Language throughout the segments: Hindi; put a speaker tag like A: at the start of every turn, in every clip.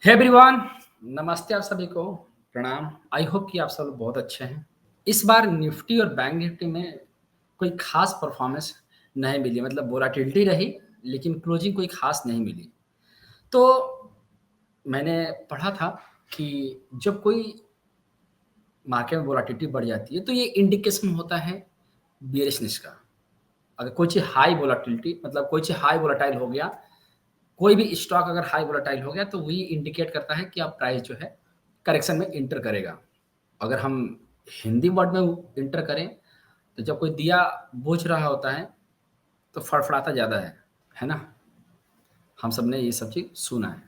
A: हे एवरीवन, नमस्ते आप सभी को, प्रणाम। आई होप कि आप सब लोग बहुत अच्छे हैं। इस बार निफ्टी और बैंक निफ्टी में कोई खास परफॉर्मेंस नहीं मिली, मतलब वोलाटिलिटी रही लेकिन क्लोजिंग कोई खास नहीं मिली। तो मैंने पढ़ा था कि जब कोई मार्केट में वोलाटिलिटी बढ़ जाती है तो ये इंडिकेशन होता है बेयरिशनेस का। अगर कोई चीज़ हाई वोलाटिलिटी मतलब कोई चीज़ हाई वोलेटाइल हो गया, कोई भी स्टॉक अगर हाई वोलेटाइल हो गया तो वही इंडिकेट करता है कि अब प्राइस जो है करेक्शन में इंटर करेगा। अगर हम हिंदी वर्ड में इंटर करें तो जब कोई दिया बुझ रहा होता है तो फड़फड़ाता ज़्यादा है ना? हम सब ने ये सब चीज़ सुना है।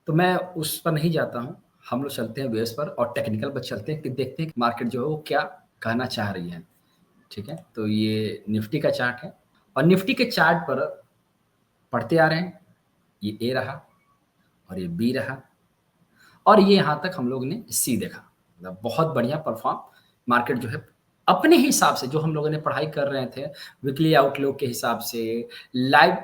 A: तो मैं उस पर नहीं जाता हूँ, हम लोग चलते हैं बेस पर और टेक्निकल पर चलते हैं कि देखते हैं कि मार्केट जो है वो क्या कहना चाह रही है, ठीक है? तो ये निफ्टी का चार्ट है और निफ्टी के चार्ट पर पढ़ते आ रहे हैं, ये ए रहा और ये बी रहा और ये यहाँ तक हम लोग ने सी देखा। मतलब बहुत बढ़िया परफ़ॉर्म मार्केट जो है अपने हिसाब से जो हम लोगों ने पढ़ाई कर रहे थे, वीकली आउटलुक के हिसाब से, लाइव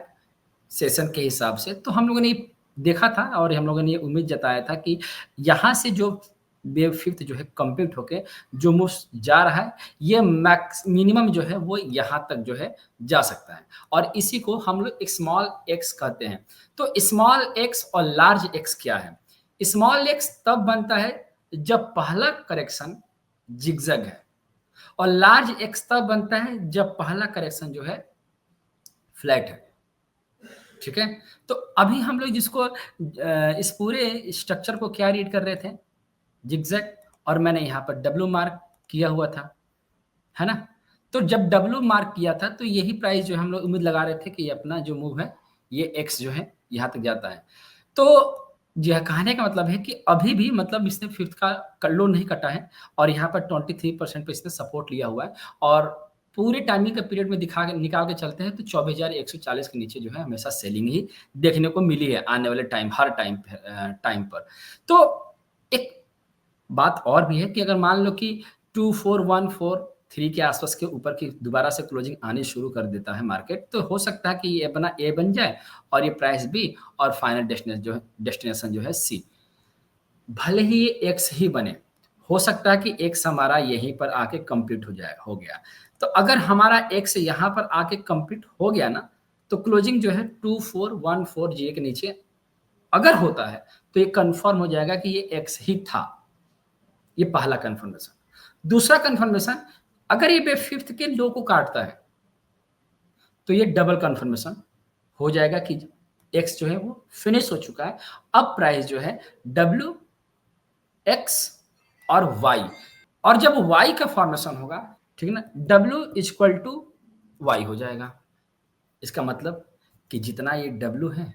A: सेशन के हिसाब से, तो हम लोगों ने ये देखा था और हम लोगों ने ये उम्मीद जताया था कि यहाँ से जो वेव फिफ्थ जो है कंप्लीट होके जो मूव जा रहा है, ये मैक्स मिनिमम जो है वो यहाँ तक जो है जा सकता है और इसी को हम लोग स्मॉल एक्स कहते हैं। तो स्मॉल एक्स और लार्ज एक्स क्या है? स्मॉल एक्स तब बनता है जब पहला करेक्शन जिगजैग है और लार्ज एक्स तब बनता है जब पहला करेक्शन जो है फ्लैट है। ठीक है? तो अभी हम लोग जिसको इस पूरे स्ट्रक्चर को क्या रीड कर रहे थे? जिगजैग और मैंने यहाँ पर डब्ल्यू मार्क किया हुआ था, है ना? तो जब डब्ल्यू मार्क किया था तो यही प्राइस जो हम लोग उम्मीद लगा रहे थे कि अपना जो मूव है, ये एक्स जो है यहाँ तक जाता है। तो यह कहने का मतलब है कि अभी भी मतलब इसने फिफ्थ का लो नहीं कटा है और यहाँ पर 23% पे इसने सपोर्ट लिया हुआ है और पूरे टाइमिंग के पीरियड में दिखा के निकाल के चलते हैं तो 24,140 के नीचे जो है हमेशा सेलिंग ही देखने को मिली है आने वाले हर टाइम पर। तो एक बात और भी है कि अगर मान लो कि 24,143 के आसपास के ऊपर की दोबारा से क्लोजिंग आनी शुरू कर देता है मार्केट, तो हो सकता है कि ये अपना ए बन जाए और ये प्राइस बी और फाइनल डेस्टिनेशन जो है सी। भले ही ये एक्स ही बने, हो सकता है कि एक्स हमारा यहीं पर आके कंप्लीट हो गया। तो अगर हमारा एक्स यहाँ पर आके कंप्लीट हो गया ना, तो क्लोजिंग जो है 24,140 के नीचे अगर होता है, तो ये कन्फर्म हो जाएगा कि ये एक्स ही था। ये पहला कन्फर्मेशन। दूसरा कन्फर्मेशन, अगर ये वेव फिफ्थ के लो को काटता है, तो ये डबल कन्फर्मेशन हो जाएगा कि एक्स जो है वो फिनिश हो चुका है। अब प्राइस जो है डब्ल्यू, एक्स और वाई और जब वाई का फॉर्मेशन होगा, ठीक है ना, डब्ल्यू इक्वल टू वाई हो जाएगा। इसका मतलब कि जितना ये डब्ल्यू है,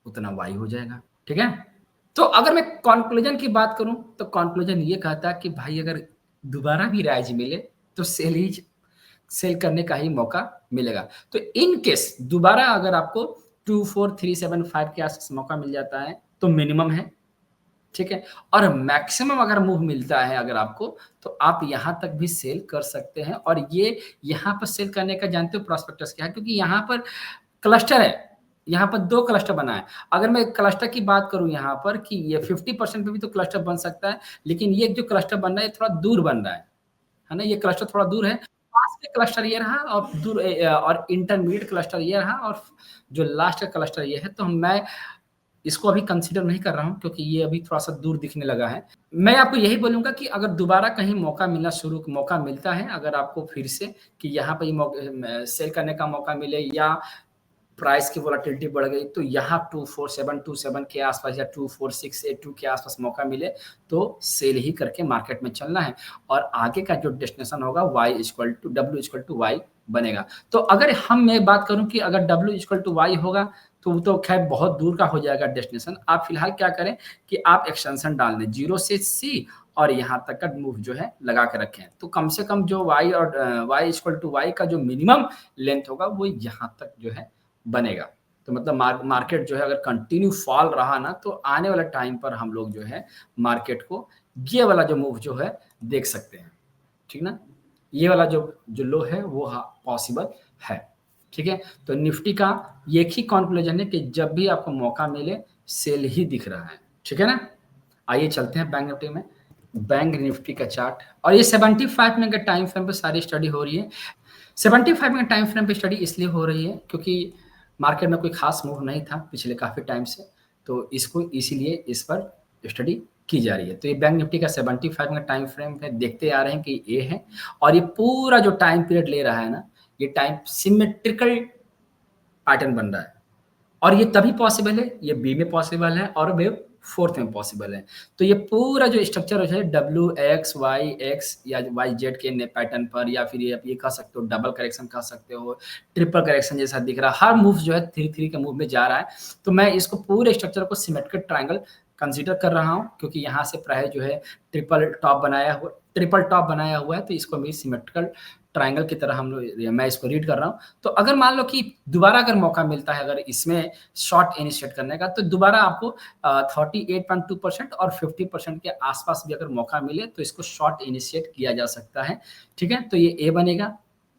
A: उतना वाई हो जाएगा। ठीक है? तो अगर मैं कॉन्क्लूजन की बात करूं तो कॉन्क्लूजन ये कहता है कि भाई अगर दोबारा भी राइज मिले तो सेल करने का ही मौका मिलेगा। तो इन केस दोबारा अगर आपको 24375 के आसपास मौका मिल जाता है तो मिनिमम है, ठीक है? और मैक्सिमम अगर मूव मिलता है अगर आपको, तो आप यहाँ तक भी सेल कर सकते हैं और ये यहाँ पर सेल करने का जानते हो प्रॉस्पेक्टस क्या है? क्योंकि यहाँ पर क्लस्टर है, यहाँ पर 2 क्लस्टर बना है। अगर मैं क्लस्टर की बात करूँ यहाँ पर कि ये 50% पे भी तो क्लस्टर बन सकता है, लेकिन ये जो क्लस्टर बन रहा है, ये थोड़ा दूर बन रहा है ना? ये क्लस्टर थोड़ा दूर है। पास में क्लस्टर ये रहा और और इंटरमीडिएट क्लस्टर ये रहा और जो लास्ट का क्लस्टर ये है, तो मैं इसको अभी कंसीडर नहीं कर रहा हूँ क्योंकि ये अभी थोड़ा-सा दूर दिखने लगा है। मैं आपको यही बोलूँगा कि अगर दोबारा कहीं मौका मिलता है अगर आपको फिर से कि यहाँ पे सेल करने का मौका मिले या प्राइस की वोलेटिलिटी बढ़ गई तो यहाँ 24727 के आसपास या 24682 के आसपास मौका मिले तो सेल ही करके मार्केट में चलना है और आगे का जो डेस्टिनेशन होगा W=Y बनेगा। तो अगर मैं बात करूँ कि अगर W=Y होगा तो वो तो खैर बहुत दूर का हो जाएगा डेस्टिनेशन। आप फिलहाल क्या करें कि आप एक्सटेंशन डाल दें 0 से C और यहाँ तक का मूव जो है लगा के रखें। तो कम से कम जो Y का जो मिनिमम लेंथ होगा वो यहाँ तक जो है बनेगा। तो मतलब मार्केट जो है अगर कंटिन्यू फॉल रहा ना तो आने वाले टाइम पर हम लोग जो है मार्केट को ये वाला जो मूव जो है देख सकते हैं। ठीक ना? ये वाला जो लो है वो पॉसिबल है। ठीक है? तो निफ्टी का एक ही कंक्लूजन है कि जब भी आपको मौका मिले सेल ही दिख रहा है। ठीक है ना? आइए चलते हैं बैंक निफ्टी में। बैंक निफ्टी का चार्ट, और ये 75 मिनट के टाइम फ्रेम पे सारी स्टडी हो रही है। 75 मिनट टाइम फ्रेम पे स्टडी इसलिए हो रही है क्योंकि मार्केट में कोई खास मूव नहीं था पिछले काफ़ी टाइम से, तो इसको इसीलिए इस पर स्टडी की जा रही है। तो ये बैंक निफ्टी का 75 मिनट टाइम फ्रेम है, देखते आ रहे हैं कि ये है, और ये पूरा जो टाइम पीरियड ले रहा है ना, ये टाइम सिमेट्रिकल पैटर्न बन रहा है। और ये तभी पॉसिबल है, ये बी में पॉसिबल है और वेव फोर्थ में पॉसिबल है। तो ये पूरा जो स्ट्रक्चर है डब्ल्यू एक्स वाई एक्स या वाई जेड के पैटर्न पर, या फिर ये आप ये कह सकते हो डबल करेक्शन कह सकते हो, ट्रिपल करेक्शन जैसा दिख रहा है, हर मूव जो है थ्री थ्री के मूव में जा रहा है। तो मैं इसको पूरे स्ट्रक्चर को सिमेट्रिक ट्रायंगल कंसीडर कर रहा हूँ, क्योंकि यहाँ से प्राय जो है ट्रिपल टॉप बनाया हुआ है, तो इसको मैं सिमेट्रिकल ट्रायंगल की तरह हम लोग, मैं इसको रीड कर रहा हूँ। तो अगर मान लो कि दोबारा अगर मौका मिलता है अगर इसमें शॉर्ट इनिशिएट करने का, तो दोबारा आपको 38.2% और 50% के आसपास भी अगर मौका मिले तो इसको शॉर्ट इनिशिएट किया जा सकता है। ठीक है, तो ये ए बनेगा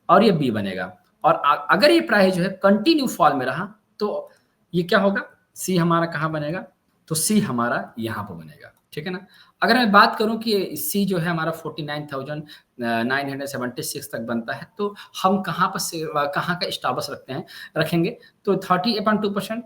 A: और ये बी बनेगा। और अगर ये प्राइस जो है कंटिन्यू फॉल में रहा तो ये क्या होगा, सी हमारा कहाँ बनेगा, तो सी हमारा यहाँ पर बनेगा। ठीक है ना? अगर मैं बात करूं कि सी जो है हमारा 49,976 तक बनता है, तो हम कहाँ पर से कहाँ का स्टॉप रखेंगे, तो 38.2%,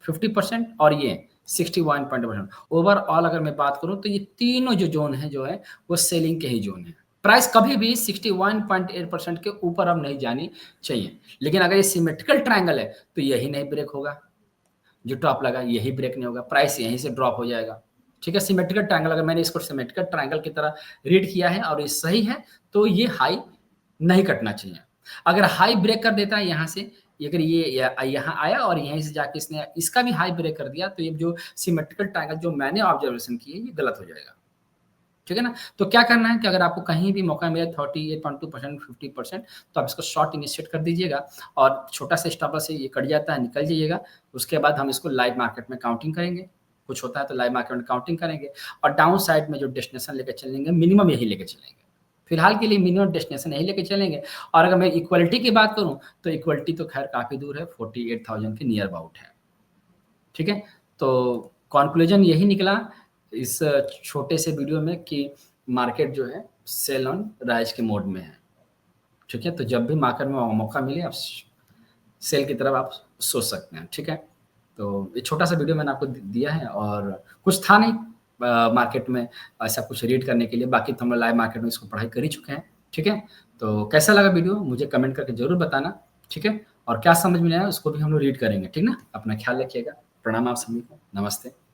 A: 50% और ये 61.1%। ओवरऑल अगर मैं बात करूं तो ये तीनों जो जोन है जो है वो सेलिंग के ही जोन है। प्राइस कभी भी 61.8% के ऊपर अब नहीं जानी चाहिए, लेकिन अगर ये सिमेट्रिकल ट्रायंगल है तो यही नहीं ब्रेक होगा, जो टॉप लगा यही ब्रेक नहीं होगा, प्राइस यहीं से ड्रॉप हो जाएगा। ठीक है, सिमेट्रिकल ट्रायंगल, अगर मैंने इसको सिमेट्रिकल ट्रायंगल की तरह रीड किया है और ये सही है, तो ये हाई नहीं कटना चाहिए। अगर हाई ब्रेक कर देता है यहाँ से, अगर ये यहाँ आया और यहीं से जाके इसने इसका भी हाई ब्रेक कर दिया, तो ये जो सिमेट्रिकल ट्रायंगल जो मैंने ऑब्जर्वेशन की है ये गलत हो जाएगा। ठीक है ना? तो क्या करना है कि अगर आपको कहीं भी मौका मिले 38.2%, 50%, तो आप इसको शॉर्ट इनिशिएट कर दीजिएगा और छोटा सा स्टॉप लॉस से ये कट जाता है, निकल जाइएगा। उसके बाद हम इसको लाइव मार्केट में काउंटिंग करेंगे, कुछ होता है तो लाइव मार्केट में काउंटिंग करेंगे, और डाउन साइड में जो डेस्टिनेशन लेकर चलेंगे मिनिमम यही लेके चलेंगे। फिलहाल के लिए मिनिमम डेस्टिनेशन यही लेके चलेंगे। और अगर मैं इक्वलिटी की बात करूं तो इक्वलिटी तो खैर काफ़ी दूर है, 48,000 के नियर अबाउट है। ठीक है, तो कंक्लूजन यही निकला इस छोटे से वीडियो में कि मार्केट जो है सेल ऑन राइज के मोड में है। ठीक है, तो जब भी मार्केट में मौका मिले आप सेल की तरफ आप सोच सकते हैं। ठीक है, तो ये छोटा सा वीडियो मैंने आपको दिया है, और कुछ था नहीं मार्केट में ऐसा कुछ रीड करने के लिए, बाकी तो हम लाइव मार्केट में इसको पढ़ाई कर ही चुके हैं। ठीक है, तो कैसा लगा वीडियो मुझे कमेंट करके जरूर बताना। ठीक है, और क्या समझ में आया उसको भी हम लोग रीड करेंगे। ठीक ना? अपना ख्याल रखिएगा। प्रणाम आप सभी को, नमस्ते।